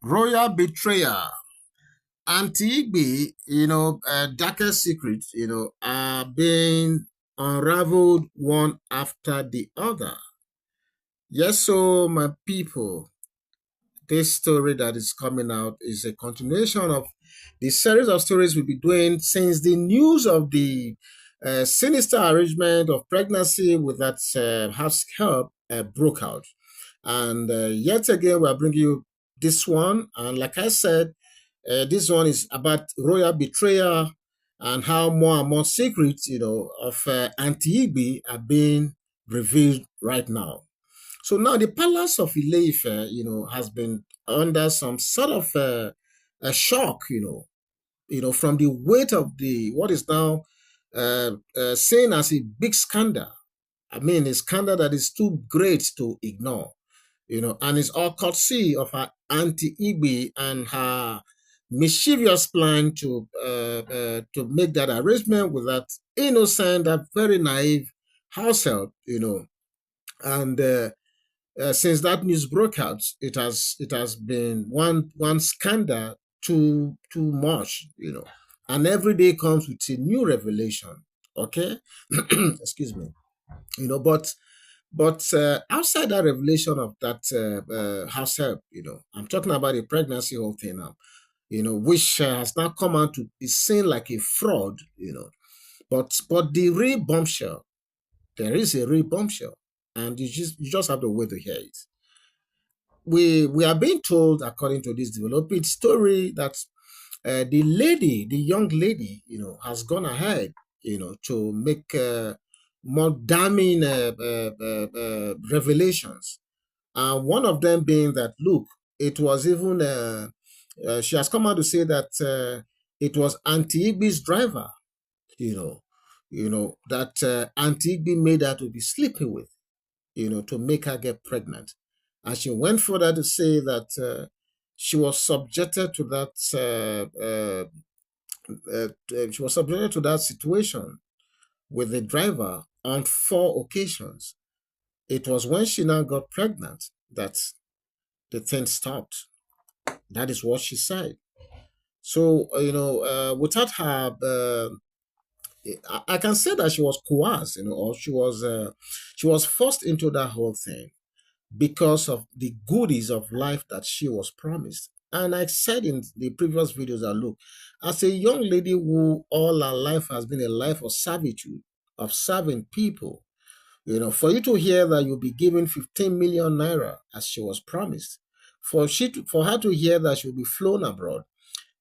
Royal betrayal. Auntie Igby, darkest secrets, are being unraveled one after the other. Yes, so my people, this story that is coming out is a continuation of the series of stories we'll be doing since the news of the sinister arrangement of pregnancy with that house help broke out. And yet again, we're bringing you this one. And like I said, this one is about royal betrayal and how more and more secrets, of Auntie Igby are being revealed right now. So now the palace of Ile-Ife, has been under some sort of a shock, from the weight of the what is now seen as a big scandal. I mean, a scandal that is too great to ignore, and it's all courtesy of her Auntie Igby and her mischievous plan to make that arrangement with that innocent, that very naive house help, and since that news broke out, it has been one scandal too much, and every day comes with a new revelation. Okay, excuse me, but outside that revelation of that house help, I'm talking about the pregnancy whole thing now, which has now come out to be seen like a fraud, but the real bombshell, there is a real bombshell, and you just have to wait to hear it. We are being told, according to this developing story, that the young lady, has gone ahead, to make more damning revelations. And one of them being that, look, it was even she has come out to say that it was Auntie Igby's driver, you know, that Auntie Igby made her to be sleeping with, to make her get pregnant. And she went further to say that she was subjected to that she was subjected to that situation with the driver on 4 occasions. It was when she now got pregnant that the thing stopped. That is what she said. So without her, I can say that she was coerced, or she was forced into that whole thing because of the goodies of life that she was promised. And I said in the previous videos that, look, as a young lady who all her life has been a life of servitude, of serving people, for you to hear that you'll be given 15 million naira as she was promised, for her to hear that she'll be flown abroad,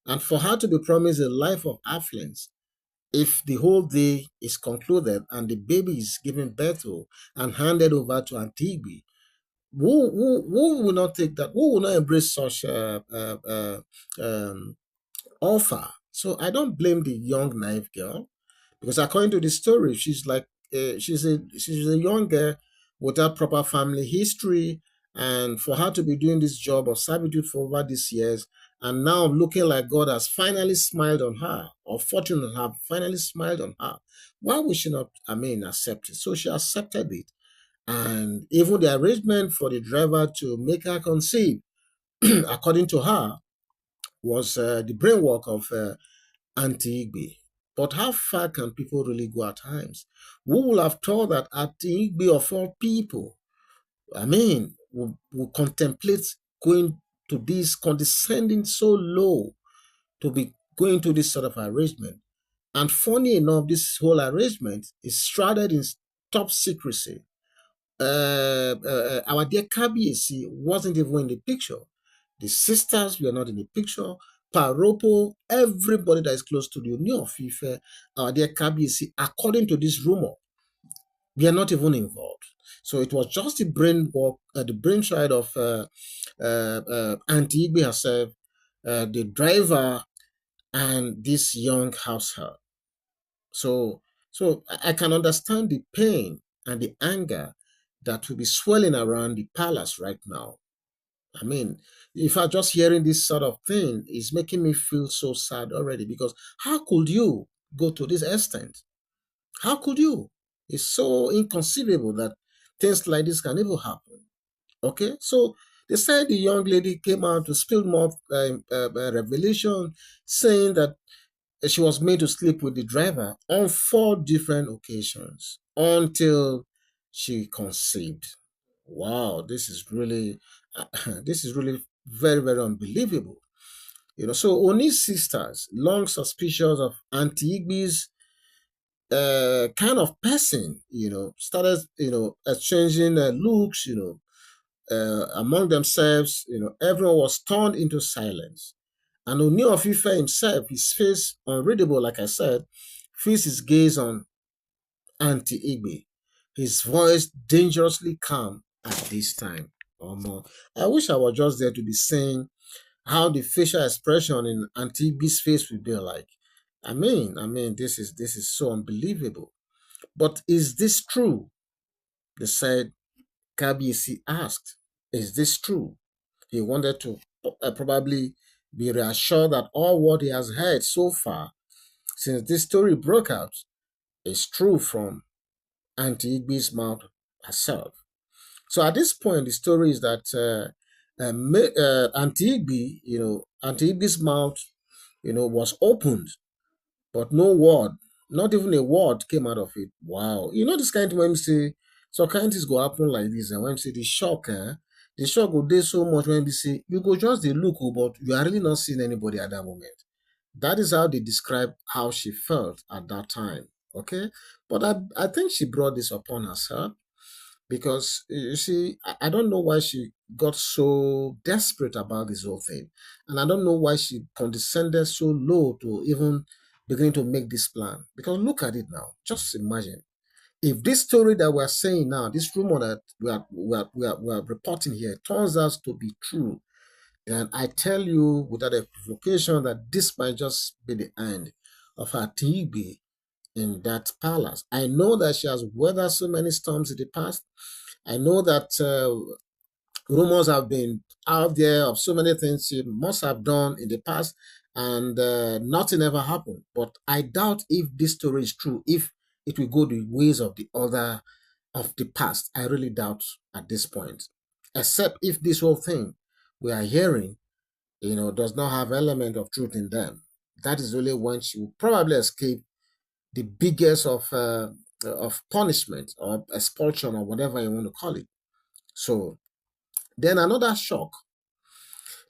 and for her to be promised a life of affluence, if the whole day is concluded and the baby is given birth to and handed over to Antigua, who will not take that? Who will not embrace such offer? So I don't blame the young naive girl, because according to the story, she's a young girl without proper family history, and for her to be doing this job of servitude for over these years, and now looking like God has finally smiled on her, or fortune have finally smiled on her, why would she not? I mean, accept it? So she accepted it, and even the arrangement for the driver to make her conceive, according to her, was the brainwork of Auntie Igby. But how far can people really go at times? Who would have thought that Auntie Igby, of all people, I mean, will contemplate going to this, condescending so low to be going to this sort of arrangement? And funny enough, this whole arrangement is shrouded in top secrecy. Our dear Kabiesi wasn't even in the picture. The sisters were not in the picture. Paropo, everybody that is close to the Ooni of Ife, our dear Kabiesi, according to this rumor, we are not even involved. So it was just the the brainchild of Auntie Igbe herself, the driver, and this young household. So I can understand the pain and the anger that will be swelling around the palace right now. I mean, if I just hearing this sort of thing is making me feel so sad already, because how could you go to this extent? How could you? It's so inconceivable that things like this can even happen. Okay, so They said the young lady came out to spill more revelation, saying that she was made to sleep with the driver on 4 different occasions until she conceived. Wow, this is really, this is really very, very unbelievable. So Oni's sisters, long suspicious of Auntie Igby's kind of person, started, exchanging looks, among themselves. Everyone was turned into silence. And Ooni of Ife himself, his face unreadable, like I said, fixed his gaze on Auntie Igbe, his voice dangerously calm at this time. I wish I was just there to be saying how the facial expression in Auntie Igbe's face would be like. This is so unbelievable. But is this true? They said, Kabiesi asked, is this true? He wanted to probably be reassured that all what he has heard so far since this story broke out is true from Auntie Igby's mouth herself. So at this point, the story is that Auntie Igby, Auntie Igby's mouth, was opened, but no word, not even a word came out of it. Wow. This kind of when you say, so kind things go happen like this, and when you say the shock will do so much when you say, you go just the look, but you are really not seeing anybody at that moment. That is how they describe how she felt at that time. Okay. But I think she brought this upon herself because you see, I don't know why she got so desperate about this whole thing. And I don't know why she condescended so low to even begin to make this plan. Because look at it now. Just imagine. If this story that we're saying now, this rumor that we are reporting here turns out to be true, then I tell you without equivocation that this might just be the end of her TB in that palace. I know that she has weathered so many storms in the past. I know that rumors have been out there of so many things she must have done in the past, and nothing ever happened. But I doubt if this story is true, if it will go the ways of the other of the past. I really doubt at this point. Except if this whole thing we are hearing, does not have element of truth in them. That is only when she will probably escape the biggest of punishment or expulsion or whatever you want to call it. So then another shock.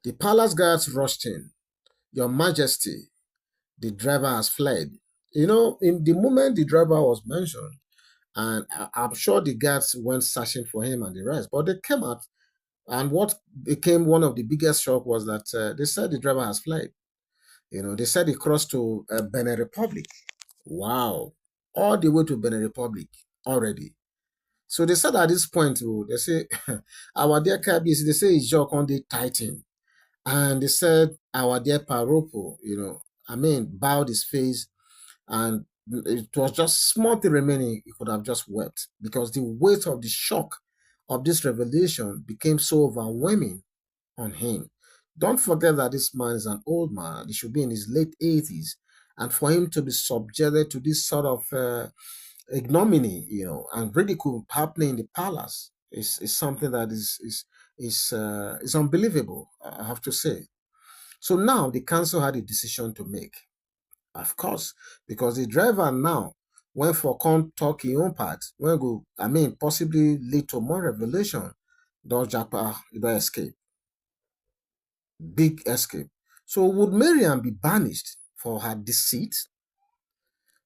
The palace guards rushed in. Your Majesty, the driver has fled. In the moment the driver was mentioned, and I'm sure the guards went searching for him and the rest, but they came out, and what became one of the biggest shock was that they said the driver has fled. They said he crossed to Benin Republic. Wow, all the way to Benin Republic already. So they said at this point, they say, our dear KBC, they say it's Jock on the Titan. And they said, our dear Paropo, bowed his face, and it was just small thing remaining. He could have just wept because the weight of the shock of this revelation became so overwhelming on him. Don't forget that this man is an old man. He should be in his late 80s. And for him to be subjected to this sort of ignominy, and ridicule happening in the palace is something that is unbelievable, I have to say. So now the council had a decision to make, of course, because the driver now went for come talk his own part, when go, possibly lead to more revelation. Don Japa, you don't escape, big escape. So would Mariam be banished for her deceit?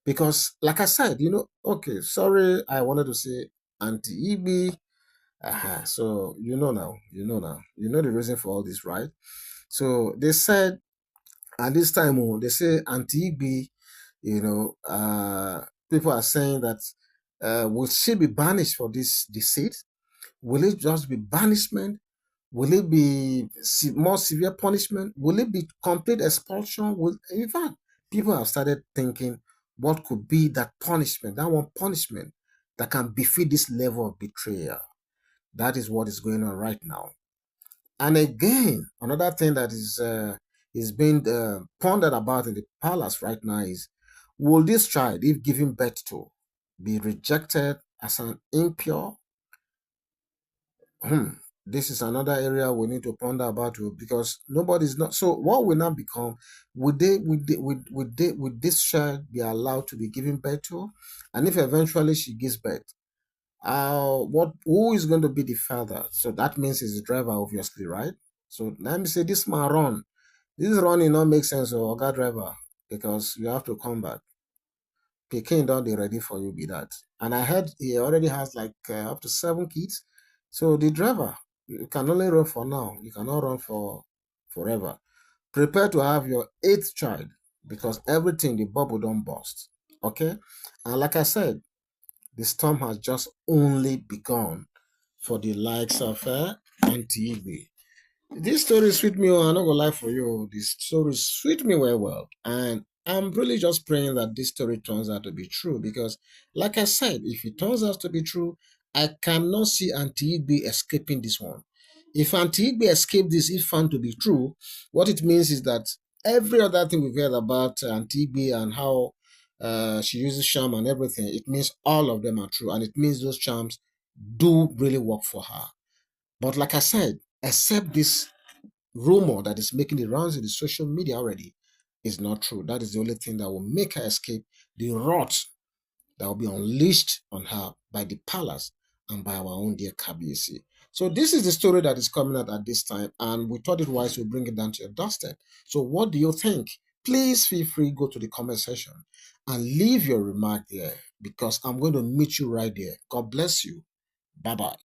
Because, like I said, okay, sorry, I wanted to say Auntie Ibi. So you know the reason for all this, right? So they said at this time, they say Auntie Ibi, people are saying that will she be banished for this deceit? Will it just be banishment? Will it be more severe punishment? Will it be complete expulsion? In fact, people have started thinking what could be that punishment, that one punishment that can befit this level of betrayal. That is what is going on right now. And again, another thing that is being pondered about in the palace right now is, will this child, if given birth to, be rejected as an impure? This is another area we need to ponder about too, because nobody's not. So what will now become? Would this child be allowed to be given birth to? And if eventually she gives birth, what who is going to be the father? So that means it's the driver, obviously, right? So let me say this man run. This running not make sense, or Oga driver, because you have to come back. Pikin don't be ready for you, be that. And I heard he already has like up to 7 kids. So the driver, you can only run for now. You cannot run for forever. Prepare to have your eighth child, because everything, the bubble don't burst. Okay? And like I said, the storm has just only begun for the likes of Auntie Igbe. This story sweet me, oh, I'm not gonna lie for you. This story sweet me well, well. And I'm really just praying that this story turns out to be true, because, like I said, if it turns out to be true, I cannot see Auntie Igbe escaping this one. If Auntie Igbe escaped this, if found to be true, what it means is that every other thing we've heard about Auntie Igbe and how she uses charm and everything, it means all of them are true. And it means those charms do really work for her. But like I said, except this rumor that is making the rounds in the social media already is not true. That is the only thing that will make her escape the wrath that will be unleashed on her by the palace and by our own dear KBC. So this is the story that is coming out at this time, and we thought it wise to bring it down to your doorstep. So what do you think? Please feel free, go to the comment section and leave your remark there, because I'm going to meet you right there. God bless you. Bye bye.